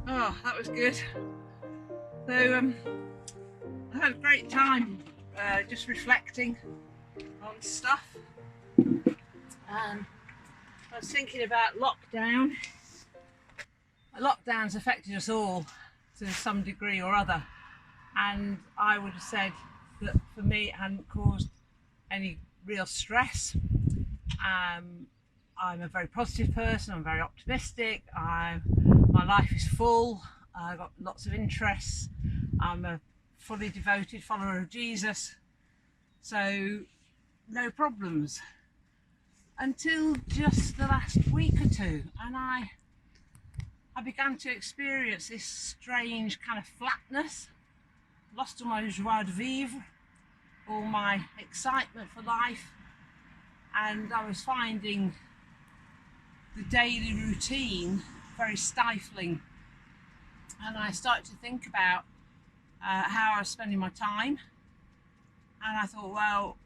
Oh, that was good. So I had a great time just reflecting on stuff. I was thinking about lockdown. Lockdown's affected us all to some degree or other, and I would have said that for me it hadn't caused any real stress. I'm a very positive person, I'm very optimistic, my life is full, I've got lots of interests, I'm a fully devoted follower of Jesus, so no problems. Until just the last week or two, and I began to experience this strange kind of flatness, lost all my joie de vivre, all my excitement for life, and I was finding the daily routine very stifling. And I started to think about how I was spending my time, and I thought, well,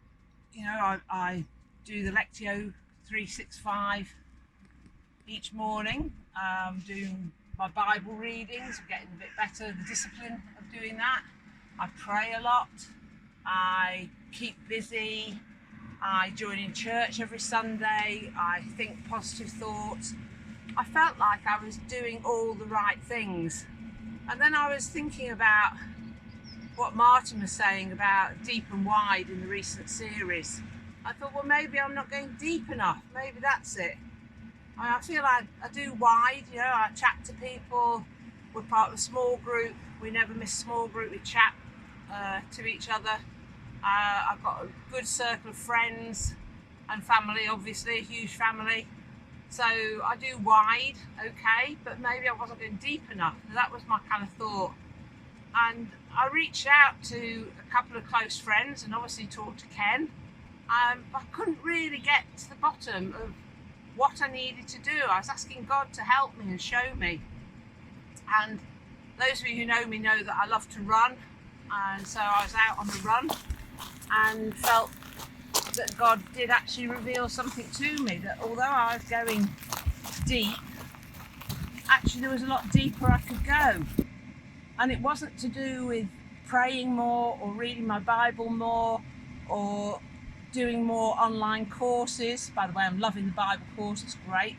you know, I do the Lectio 365 each morning, doing my Bible readings, getting a bit better, the discipline of doing that. I pray a lot, I keep busy, I join in church every Sunday, I think positive thoughts. I felt like I was doing all the right things. And then I was thinking about what Martin was saying about deep and wide in the recent series. I thought, well, maybe I'm not going deep enough, maybe that's it. I feel I do wide, you know, I chat to people, we're part of a small group, we never miss small group, we chat to each other. I've got a good circle of friends and family, obviously, a huge family. So I do wide, okay, but maybe I wasn't going deep enough. That was my kind of thought. And I reached out to a couple of close friends and obviously talked to Ken. But I couldn't really get to the bottom of what I needed to do. I was asking God to help me and show me. And those of you who know me know that I love to run. And so I was out on the run and felt that God did actually reveal something to me, that although I was going deep, actually there was a lot deeper I could go. And it wasn't to do with praying more or reading my Bible more or doing more online courses. By the way, I'm loving the Bible course, it's great.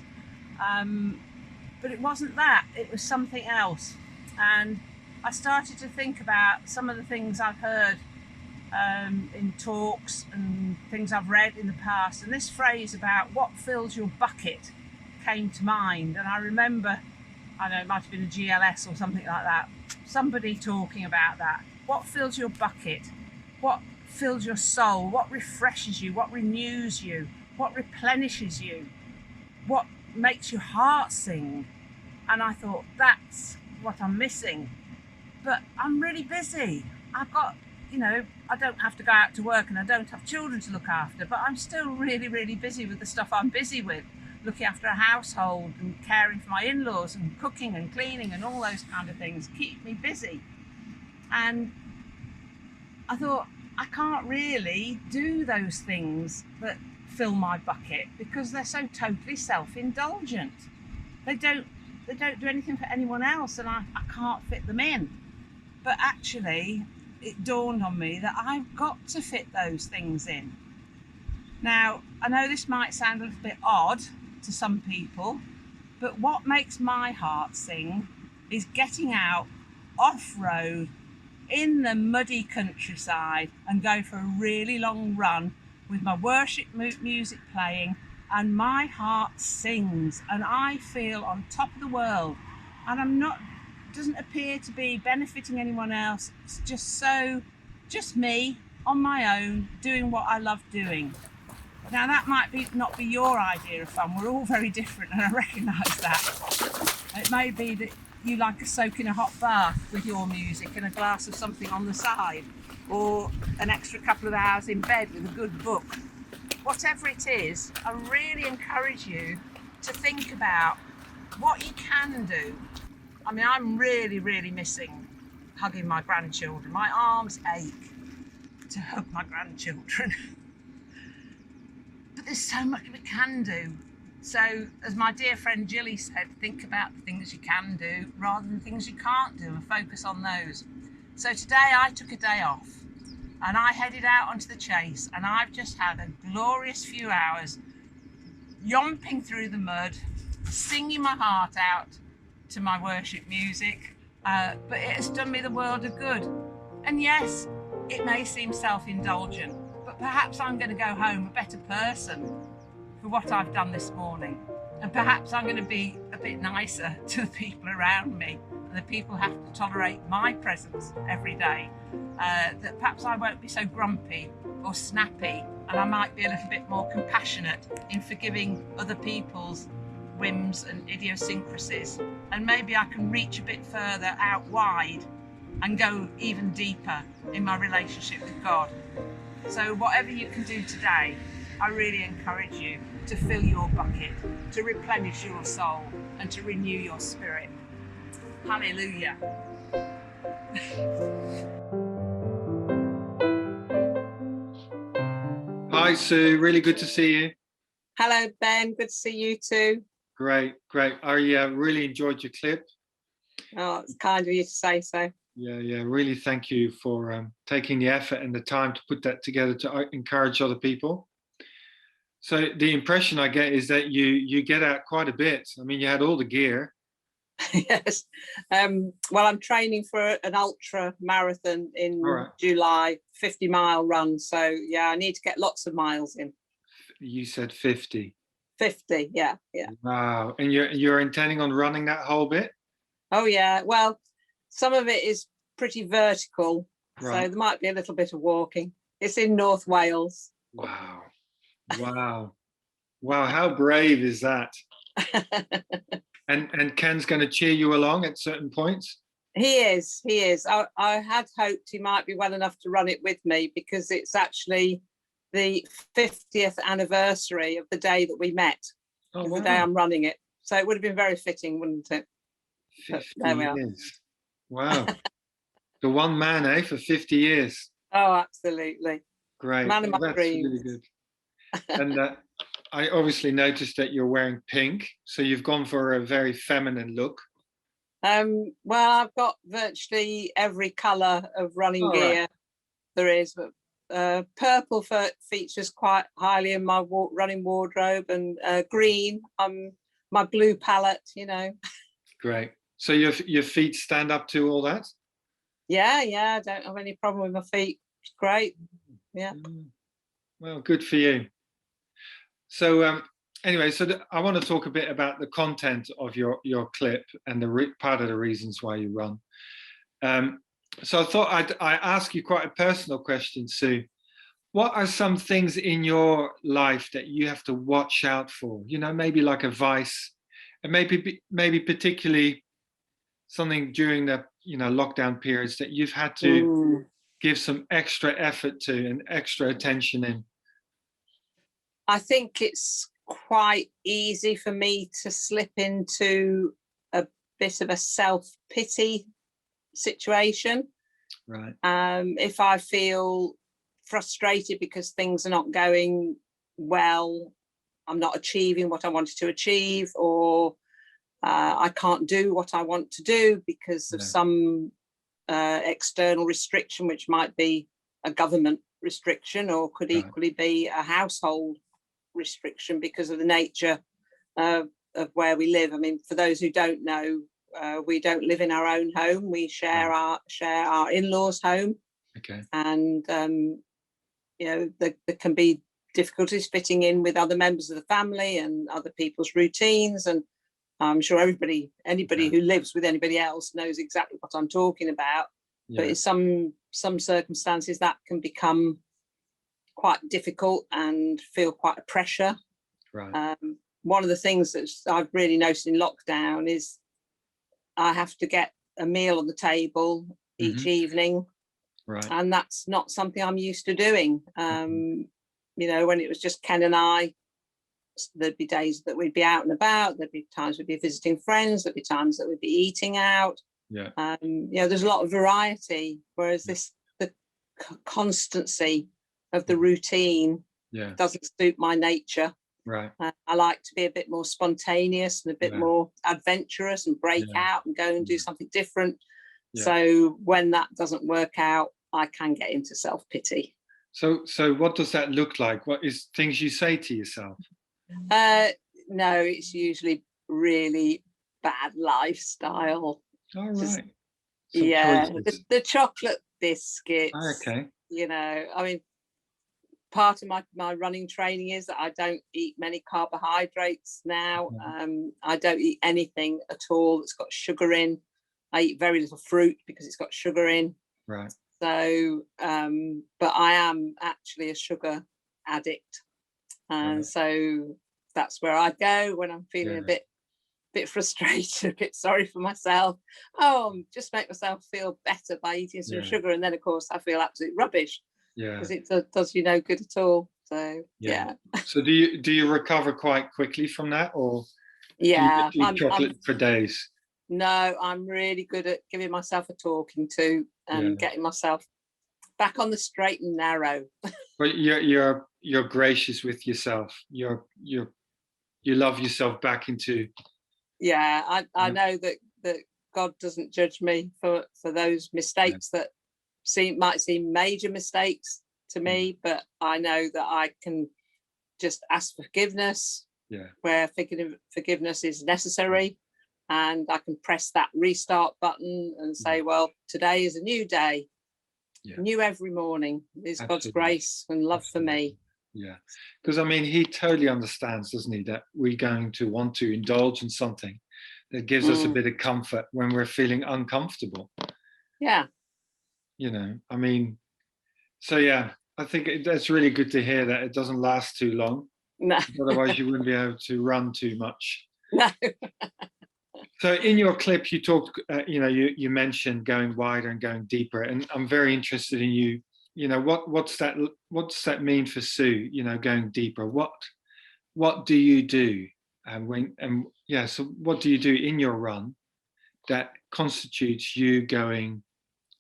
But it wasn't that, it was something else. And I started to think about some of the things I've heard in talks and things I've read in the past, and this phrase about what fills your bucket came to mind. And I remember, I don't know, it might have been a GLS or something like that, somebody talking about that. What fills your bucket? What fills your soul? What refreshes you? What renews you? What replenishes you? What makes your heart sing? And I thought, that's what I'm missing. But I'm really busy. I've got, you know, I don't have to go out to work and I don't have children to look after, but I'm still really, really busy with the stuff I'm busy with, looking after a household and caring for my in-laws and cooking and cleaning and all those kind of things keep me busy. And I thought, I can't really do those things that fill my bucket because they're so totally self-indulgent. They don't do anything for anyone else, and I can't fit them in. But actually, it dawned on me that I've got to fit those things in. Now, I know this might sound a little bit odd to some people, but what makes my heart sing is getting out off-road in the muddy countryside and go for a really long run with my worship music playing, and my heart sings and I feel on top of the world, and doesn't appear to be benefiting anyone else. It's just me on my own doing what I love doing. Now that might not be your idea of fun. We're all very different, and I recognise that. It may be that you like a soak in a hot bath with your music and a glass of something on the side, or an extra couple of hours in bed with a good book. Whatever it is, I really encourage you to think about what you can do. I mean, I'm really, really missing hugging my grandchildren. My arms ache to hug my grandchildren. But there's so much we can do. So, as my dear friend Jilly said, think about the things you can do rather than things you can't do and focus on those. So, today I took a day off and I headed out onto the chase, and I've just had a glorious few hours yomping through the mud, singing my heart out to my worship music, but it has done me the world of good. And yes, it may seem self-indulgent, but perhaps I'm going to go home a better person for what I've done this morning. And perhaps I'm going to be a bit nicer to the people around me, and the people who have to tolerate my presence every day. That perhaps I won't be so grumpy or snappy, and I might be a little bit more compassionate in forgiving other people's whims and idiosyncrasies. And maybe I can reach a bit further out wide and go even deeper in my relationship with God. So whatever you can do today, I really encourage you to fill your bucket, to replenish your soul, and to renew your spirit. Hallelujah. Hi, Sue. Really good to see you. Hello, Ben. Good to see you too. Great. I really enjoyed your clip. Oh, it's kind of you to say so. Yeah. Really thank you for taking the effort and the time to put that together to encourage other people. So the impression I get is that you get out quite a bit. I mean, you had all the gear. Yes. Well, I'm training for an ultra marathon in July, 50-mile run. So yeah, I need to get lots of miles in. You said 50. 50, yeah. Wow. And you're intending on running that whole bit? Oh yeah. Well, some of it is pretty vertical, right. So there might be a little bit of walking. It's in North Wales. Wow. How brave is that? And Ken's going to cheer you along at certain points? He is. I had hoped he might be well enough to run it with me, because it's actually the 50th anniversary of the day that we met. Oh, wow. The day I'm running it. So it would have been very fitting, wouldn't it? 50 years. Wow. The one man, for 50 years. Oh, absolutely. Great. Man of my dreams. Really good. And I obviously noticed that you're wearing pink, so you've gone for a very feminine look. Well, I've got virtually every colour of running gear there is, but purple features quite highly in my running wardrobe, and green, my blue palette, Great. So your feet stand up to all that? Yeah, I don't have any problem with my feet. It's great. Yeah. Well, good for you. So anyway, I want to talk a bit about the content of your clip and the part of the reasons why you run. So I thought I ask you quite a personal question, Sue. What are some things in your life that you have to watch out for? Maybe like a vice, and maybe particularly something during the lockdown periods that you've had to give some extra effort to and extra attention in. I think it's quite easy for me to slip into a bit of a self-pity situation. Right. If I feel frustrated because things are not going well, I'm not achieving what I wanted to achieve, or I can't do what I want to do because of some external restriction, which might be a government restriction, or could equally be a household restriction because of the nature of where we live. I mean, for those who don't know, we don't live in our own home. We share our in-laws' home. Okay. And there can be difficulties fitting in with other members of the family and other people's routines, and I'm sure anybody who lives with anybody else knows exactly what I'm talking about. But in some circumstances that can become quite difficult and feel quite a pressure. Right. One of the things that I've really noticed in lockdown is I have to get a meal on the table each evening. Right. And that's not something I'm used to doing. When it was just Ken and I, there'd be days that we'd be out and about, there'd be times we'd be visiting friends, there'd be times that we'd be eating out. Yeah. There's a lot of variety, whereas the constancy of the routine doesn't suit my nature. Right. I like to be a bit more spontaneous and a bit Yeah. more adventurous and break Yeah. out and go and do Yeah. something different. Yeah. So when that doesn't work out, I can get into self-pity. So what does that look like? What is things you say to yourself? No, it's usually really bad lifestyle. All Just- right. Some Yeah, choices. the chocolate biscuits. Okay. You know, I mean, part of my running training is that I don't eat many carbohydrates now. I don't eat anything at all that's got sugar in. I eat very little fruit because it's got sugar in. Right. So, but I am actually a sugar addict, and Right. so that's where I go when I'm feeling Yeah. a bit frustrated, a bit sorry for myself. Oh, just make myself feel better by eating some Yeah. sugar, and then of course I feel absolute rubbish Yeah. because it does you no good at all. So Yeah. yeah, So do you recover quite quickly from that, or do you yeah. just eat chocolate for days? No, I'm really good at giving myself a talking to and Yeah. getting myself back on the straight and narrow. But you're gracious with yourself. You love yourself back into. Yeah, I Yeah. know that God doesn't judge me for those mistakes that might seem major mistakes to me, but I know that I can just ask forgiveness Yeah. where forgiveness is necessary, and I can press that restart button and say, well, today is a new day. Yeah. New every morning is God's Absolutely. grace and love for me. Yeah. Because I mean, he totally understands, doesn't he, that we're going to want to indulge in something that gives us a bit of comfort when we're feeling uncomfortable. Yeah. You know, I mean, so yeah, I think that's really good to hear that it doesn't last too long. No. Otherwise, you wouldn't be able to run too much. No. So in your clip, you talked, you mentioned going wider and going deeper, and I'm very interested in you. You know, what's that mean for Sue? You know, going deeper. What do you do? So what do you do in your run that constitutes you going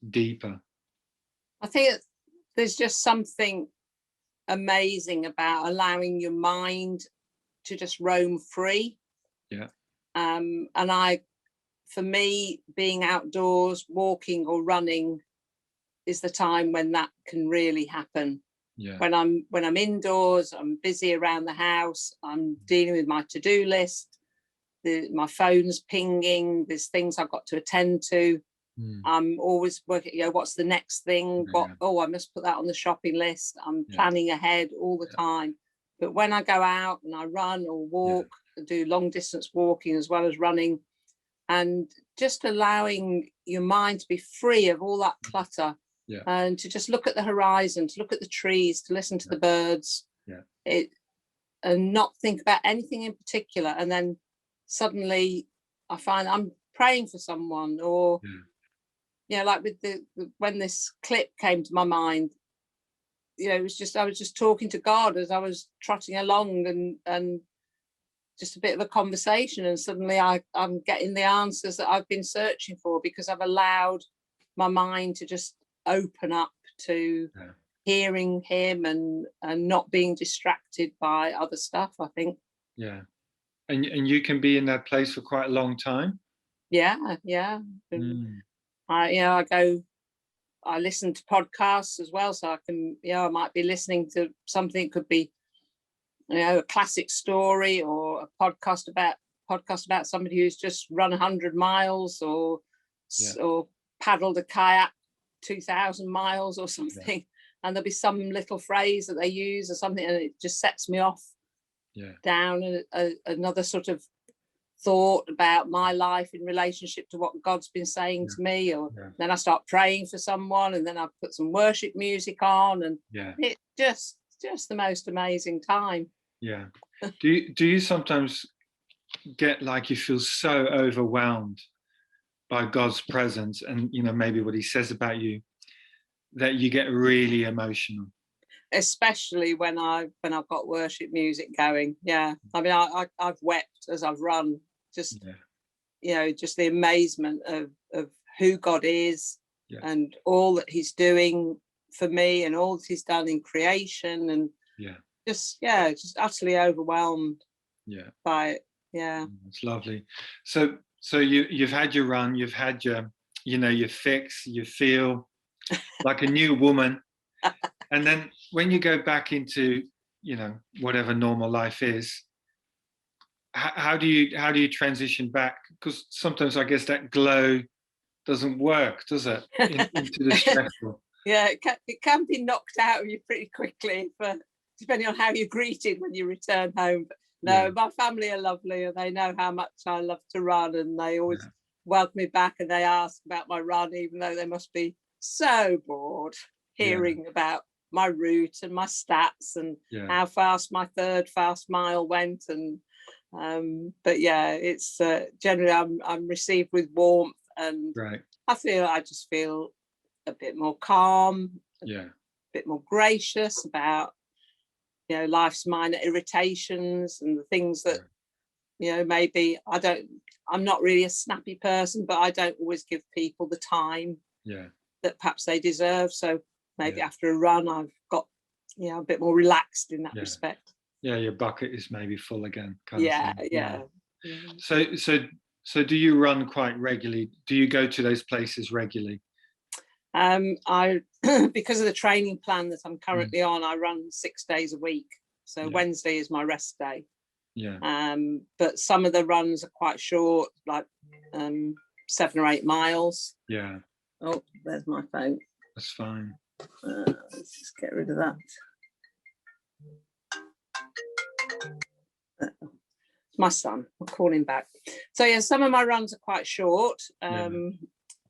deeper? I think there's just something amazing about allowing your mind to just roam free. Yeah. And for me, being outdoors, walking or running is the time when that can really happen. Yeah. When I'm indoors, I'm busy around the house, I'm dealing with my to-do list, my phone's pinging, there's things I've got to attend to. I'm always working, what's the next thing? I must put that on the shopping list. I'm planning ahead all the time. But when I go out and I run or walk, I do long distance walking as well as running, and just allowing your mind to be free of all that clutter, and to just look at the horizon, to look at the trees, to listen to the birds, and not think about anything in particular. And then suddenly I find I'm praying for someone, or like with when this clip came to my mind, it was just, I was just talking to God as I was trotting along, and just a bit of a conversation, and suddenly I'm getting the answers that I've been searching for, because I've allowed my mind to just open up to hearing him and not being distracted by other stuff, I think. Yeah. And you can be in that place for quite a long time. Yeah. I listen to podcasts as well, so I can, I might be listening to something. It could be, a classic story, or a podcast about somebody who's just run 100 miles or paddled a kayak 2,000 miles or something, and there'll be some little phrase that they use or something, and it just sets me off down another sort of thought about my life in relationship to what God's been saying to me, or then I start praying for someone, and then I put some worship music on, and it's just the most amazing time. Do you sometimes get like you feel so overwhelmed by God's presence and maybe what he says about you, that you get really emotional? Especially when I've got worship music going. I mean, I've wept as I've run, just just the amazement of who God is, and all that he's doing for me, and all that he's done in creation, and just utterly overwhelmed Yeah, by it. Yeah. it's lovely. So you've had your run, you've had your, your fix, you feel like a new woman. And then when you go back into, whatever normal life is, how do you transition back? Because sometimes I guess that glow doesn't work, does it? Into the stressful. Yeah, it can be knocked out of you pretty quickly, depending on how you're greeted when you return home. But no, Yeah. my family are lovely, and they know how much I love to run, and they always Yeah. welcome me back, and they ask about my run, even though they must be so bored hearing about my route and my stats and how fast my third fast mile went. And but yeah, it's generally I'm received with warmth, and Right. I just feel a bit more calm, Yeah. a bit more gracious about life's minor irritations and the things that maybe I'm not really a snappy person, but I don't always give people the time that perhaps they deserve. So maybe after a run I've got a bit more relaxed in that respect. Yeah, your bucket is maybe full again. Yeah. So do you run quite regularly? Do you go to those places regularly? I because of the training plan that I'm currently on, I run 6 days a week. So Wednesday is my rest day. Yeah. But some of the runs are quite short, like 7 or 8 miles. Yeah. Oh, there's my phone. That's fine. Let's just get rid of that. My son, I'll call him back. So yeah, some of my runs are quite short.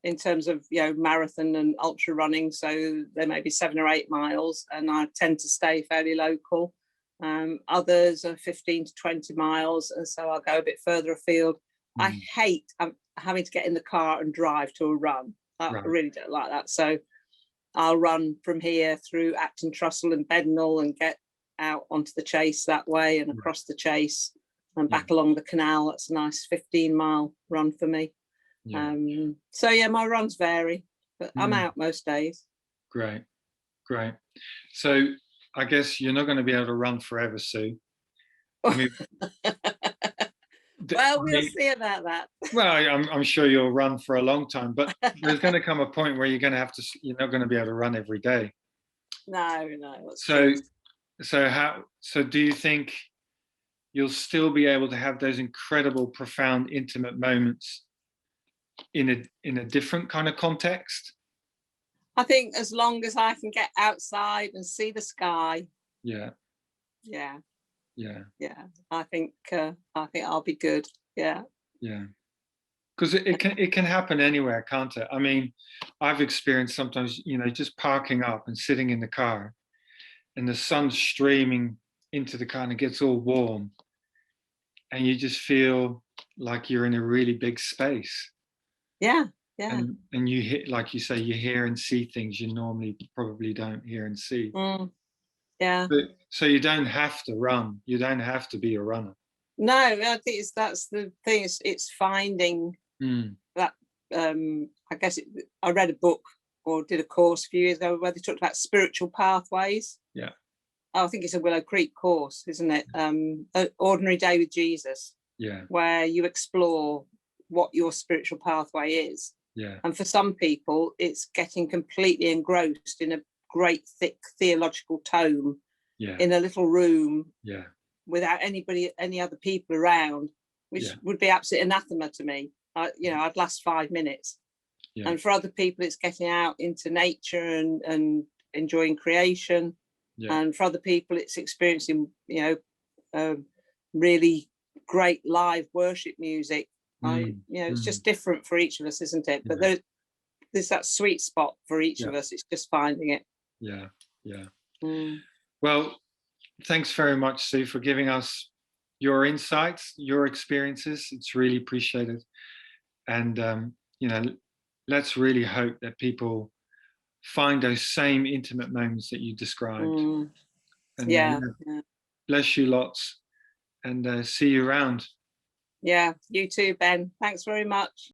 In terms of marathon and ultra running, so they may be 7 or 8 miles, and I tend to stay fairly local. Others are 15 to 20 miles, and so I'll go a bit further afield. I hate having to get in the car and drive to a run. I really don't like that. So I'll run from here through Acton Trussell and Bednall and get out onto the Chase that way and across the Chase and back along the canal. That's a nice 15-mile run for me. So yeah, my runs vary, but I'm out most days. Great. So I guess you're not going to be able to run forever, Sue. I mean, well, we'll see about that. Well, I'm sure you'll run for a long time, but there's going to come a point where you're not going to be able to run every day. No. So do you think you'll still be able to have those incredible, profound, intimate moments in a different kind of context? I think as long as I can get outside and see the sky. Yeah. I think I'll be good. Yeah. Because it can happen anywhere, can't it? I mean, I've experienced sometimes, just parking up and sitting in the car, and the sun's streaming into the car and it gets all warm, and you just feel like you're in a really big space. Yeah. And you hit, like you say, you hear and see things you normally probably don't hear and see. Yeah. So you don't have to run. You don't have to be a runner. No, I think that's the thing. It's finding that. I guess I read a book or did a course a few years ago where they talked about spiritual pathways. Yeah. I think it's a Willow Creek course, isn't it? An Ordinary Day with Jesus. Yeah. Where you explore what your spiritual pathway is. Yeah. And for some people, it's getting completely engrossed in a great thick theological tome in a little room without any other people around, which would be absolute anathema to me. I'd last 5 minutes. And for other people, it's getting out into nature and enjoying creation. And for other people, it's experiencing really great live worship music. It's just different for each of us, isn't it? But there's that sweet spot for each of us. It's just finding it. Well, thanks very much, Sue, for giving us your insights, your experiences. It's really appreciated. And let's really hope that people find those same intimate moments that you described. And bless you lots, and see you around. Yeah, you too, Ben. Thanks very much.